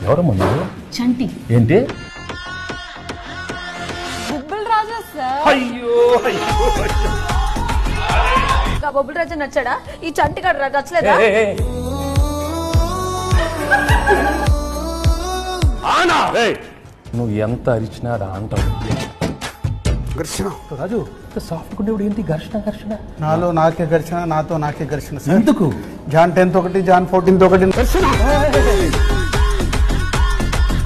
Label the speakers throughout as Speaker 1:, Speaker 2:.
Speaker 1: ఎవరమ్మా నువ్వు?
Speaker 2: చంటి.
Speaker 1: ఏంటి?
Speaker 2: బొబ్బుల్ రాజా సార్.
Speaker 1: అయ్యో
Speaker 2: బొబ్బుల్ రాజా నచ్చాడా? ఈ చంటి గారు నచ్చలేదా?
Speaker 1: నువ్వు ఎంత అరిచినా రా అంటావు.
Speaker 3: ఘర్షణ
Speaker 1: రాజు సాఫ్ట్ ఉండేవాడు ఏంటి ఘర్షణ ఘర్షణ?
Speaker 3: నాలో నాకే ఘర్షణ, నాతో నాకే ఘర్షణ.
Speaker 1: ఎందుకు?
Speaker 3: జాన్ 10th ఒకటి, జాన్ 14th ఒకటి. ఘర్షణ.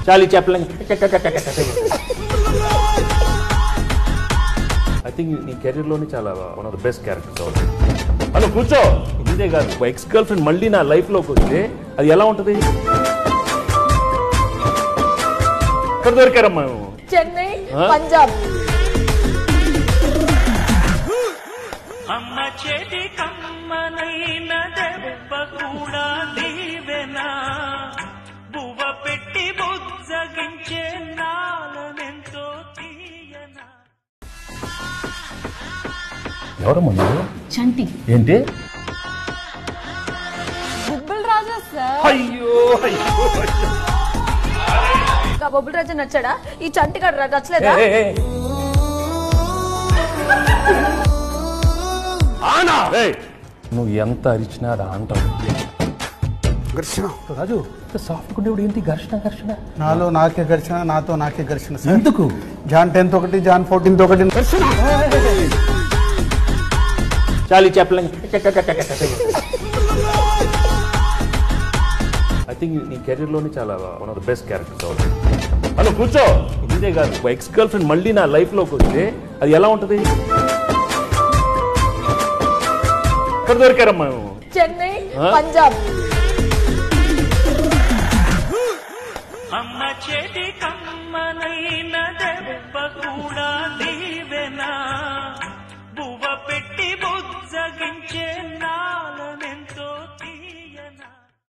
Speaker 1: చాలీ చెప్పలేం. ఐ థింక్ నీ కెరీర్ లోని చాలా one of the best characters. Hello కూర్చో. ఇదే కాదు, ఎక్స్ గర్ల్ ఫ్రెండ్ మళ్ళీ నా లైఫ్ లోకి వస్తే అది ఎలా ఉంటది? ఎక్కడ దొరికారమ్మా?
Speaker 2: చెన్నై, పంజాబ్.
Speaker 4: అమ్మ చేతి కమ్మనైన దెబ్బ కూడా దీవెనా, బువ్వ పెట్టి బుజ్జగించే నాలనెంతో తీయనా.
Speaker 1: ఎవరమ్మా నువ్వు?
Speaker 2: చంటి.
Speaker 1: ఏంటి?
Speaker 2: బొబ్బుల్ రాజా సార్.
Speaker 1: అయ్యో
Speaker 2: బొబ్బుల్ రాజా నచ్చాడా? ఈ చంటి గారు నచ్చలేదా?
Speaker 1: నువ్వు ఎంత అరిచినా రా అంటావు.
Speaker 3: ఘర్షణ.
Speaker 1: రాజు సాఫ్ట్ ఉండేవాడు ఏంటి ఘర్షణ ఘర్షణ?
Speaker 3: నాలో నాకే ఘర్షణ, నాతో నాకే ఘర్షణ.
Speaker 1: ఎందుకు?
Speaker 3: జాన్ 10th ఒకటి, జాన్ 14th ఒకటి. ఘర్షణ.
Speaker 1: చాలీ చెప్పలేం. ఐ థింక్ నీ కెరీర్ లోని చాలా one of the best characters. Hello కూర్చో. ఇదే కాదు, ఎక్స్ గర్ల్ ఫ్రెండ్ మళ్ళీ నా లైఫ్ లోకి వస్తే అది ఎలా ఉంటది? ఎక్కడ దొరికారమ్మా?
Speaker 2: చెన్నై, పంజాబ్.
Speaker 4: అమ్మ చేతి కమ్మనైన దెబ్బ కూడా దీవెనా, బువ్వ పెట్టి బుజ్జగించే